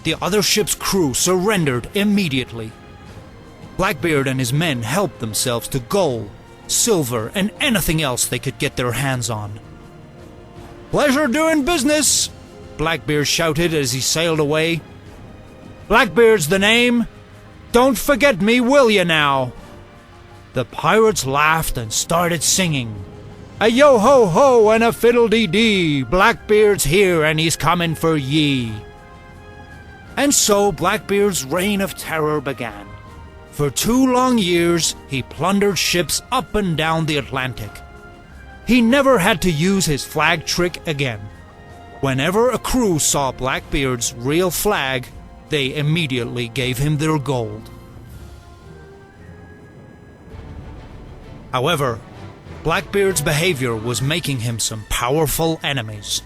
the other ship's crew surrendered immediately. Blackbeard and his men helped themselves to gold, silver, and anything else they could get their hands on. "Pleasure doing business," Blackbeard shouted as he sailed away. "Blackbeard's the name. Don't forget me, will you now?" The pirates laughed and started singing. "A yo-ho-ho and a fiddle-dee-dee, Blackbeard's here and he's coming for ye." And so Blackbeard's reign of terror began. For 2 long years, he plundered ships up and down the Atlantic. He never had to use his flag trick again. Whenever a crew saw Blackbeard's real flag, they immediately gave him their gold. However, Blackbeard's behavior was making him some powerful enemies.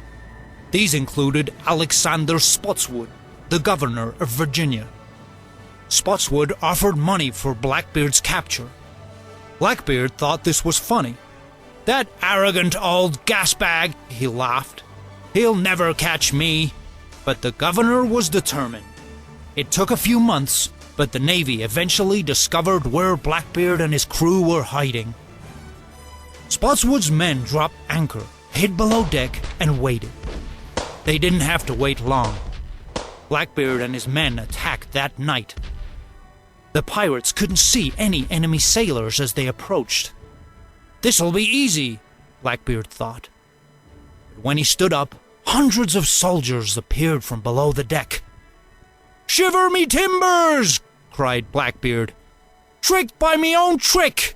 These included Alexander Spotswood, the governor of Virginia. Spotswood offered money for Blackbeard's capture. Blackbeard thought this was funny. "That arrogant old gasbag," he laughed. "He'll never catch me." But the governor was determined. It took a few months, but the Navy eventually discovered where Blackbeard and his crew were hiding. Spotswood's men dropped anchor, hid below deck, and waited. They didn't have to wait long. Blackbeard and his men attacked that night. The pirates couldn't see any enemy sailors as they approached. "This'll be easy," Blackbeard thought. But when he stood up, hundreds of soldiers appeared from below the deck. "Shiver me timbers!" cried Blackbeard. "Tricked by me own trick!"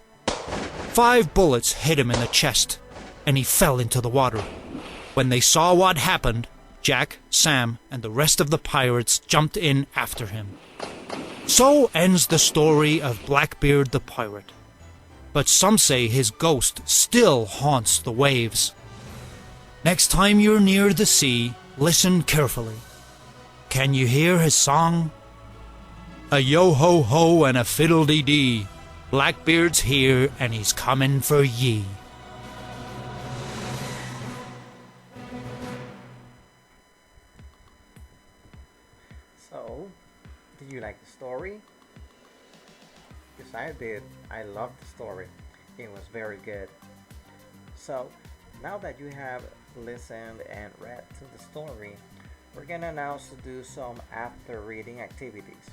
5 bullets hit him in the chest, and he fell into the water. When they saw what happened, Jack, Sam, and the rest of the pirates jumped in after him. So ends the story of Blackbeard the pirate. But some say his ghost still haunts the waves. Next time you're near the sea, listen carefully. Can you hear his song? "A yo-ho-ho and a fiddle-dee-dee, Blackbeard's here and he's coming for ye." So, did you like the story? Yes, I did. I loved the story. It was very good. So, now that you have listened and read to the story, we're gonna now do some after reading activities.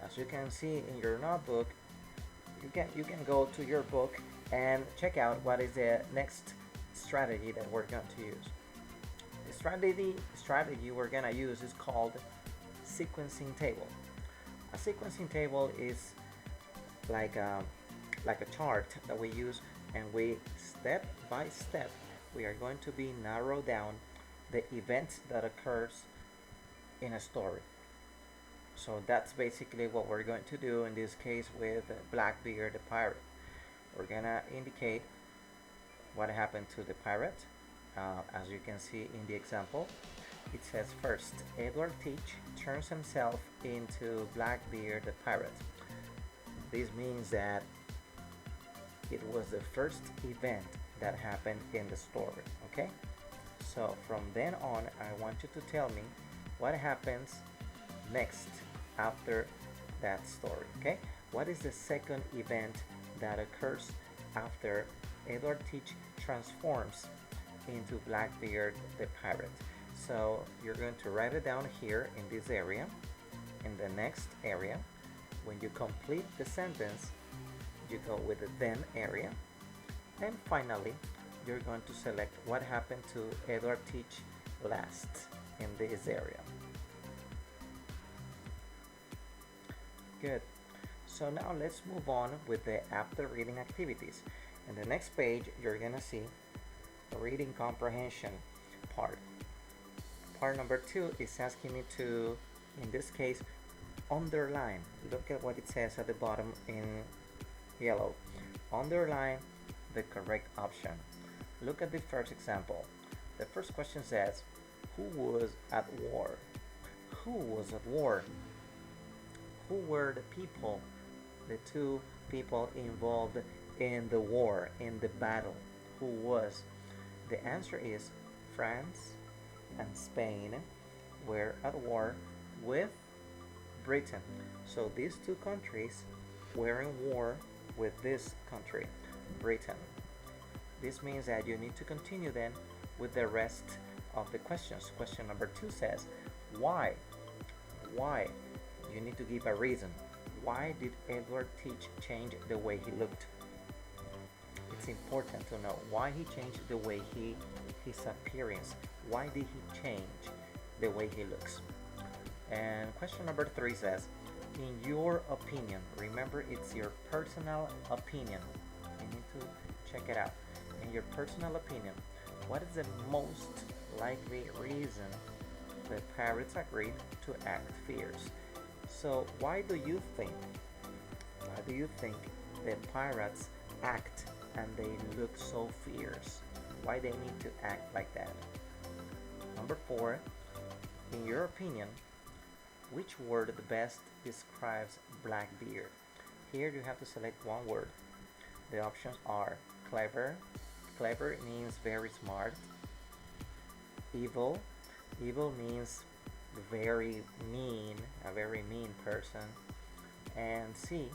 As you can see in your notebook, you can go to your book and check out what is the next strategy that we're going to use. The strategy we're gonna use is called sequencing table. A sequencing table is like a chart that we use, and we step by step we are going to be narrow down the events that occurs in a story. So that's basically what we're going to do in this case with Blackbeard the pirate. We're gonna indicate what happened to the pirate. As you can see in the example, it says first, Edward Teach turns himself into Blackbeard the pirate. This means that it was the first event that happened in the story, okay? So from then on, I want you to tell me what happens next after that story, okay? What is the second event that occurs after Edward Teach transforms into Blackbeard the pirate? So you're going to write it down here in this area. In the next area, when you complete the sentence, you go with the then area. And finally, you're going to select what happened to Edward Teach last in this area. Good. So now let's move on with the after reading activities. In the next page, you're gonna see the reading comprehension part. Part number 2 is asking me to, in this case, underline. Look at what it says at the bottom in yellow. Underline the correct option. Look at the first example. The first question says, who was at war? Who was at war? Who were the people, the 2 people involved in the war, in the battle? Who was? The answer is France and Spain. were at war with Britain. So these two countries were in war with this country, Britain. This means that you need to continue then with the rest of the questions. Question number 2 says, why? Why? You need to give a reason. Why did Edward Teach change the way he looked? It's important to know why he changed the way his appearance. Why did he change the way he looks? And question number 3 says, in your opinion, remember it's your personal opinion. You need to check it out. In your personal opinion, what is the most likely reason the pirates agreed to act fierce? So why do you think the pirates act and they look so fierce? Why they need to act like that? Number 4, in your opinion, which word the best describes Blackbeard? Here you have to select one word. The options are clever. Clever means very smart. Evil. Evil means very mean, a very mean person. And C,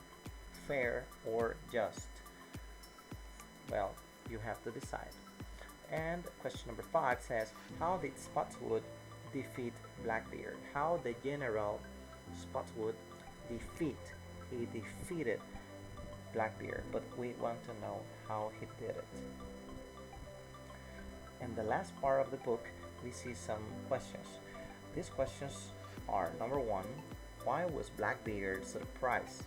fair or just. Well, you have to decide. And question number 5 says, how did Spotswood defeat Blackbeard? How the General Spotswood he defeated Blackbeard, but we want to know how he did it. In the last part of the book, we see some questions. These questions are, number 1, why was Blackbeard surprised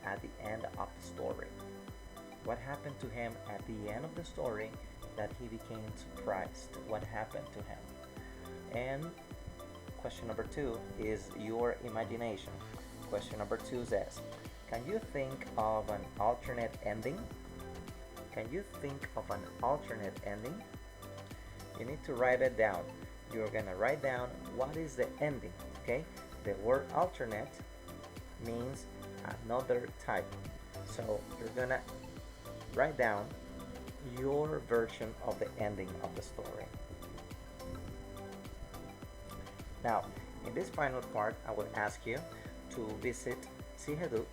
at the end of the story? What happened to him at the end of the story that he became surprised? What happened to him? And question number 2 is your imagination. Question number 2 says, can you think of an alternate ending? Can you think of an alternate ending? You need to write it down. You're gonna write down what is the ending, okay? The word alternate means another type. So you're gonna write down your version of the ending of the story. Now, in this final part, I will ask you to visit Siheduk.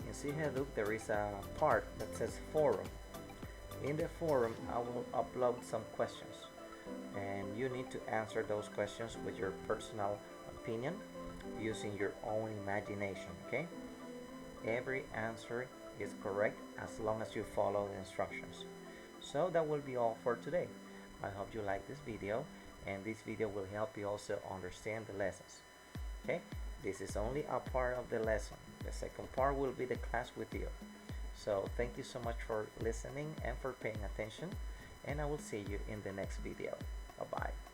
In Siheduk, there is a part that says forum. In the forum, I will upload some questions, and you need to answer those questions with your personal opinion using your own imagination, okay? Every answer is correct as long as you follow the instructions. So that will be all for today. I hope you like this video, and this video will help you also understand the lessons. Okay, this is only a part of the lesson. The second part will be the class with you. So thank you so much for listening and for paying attention, and I will see you in the next video. Bye bye.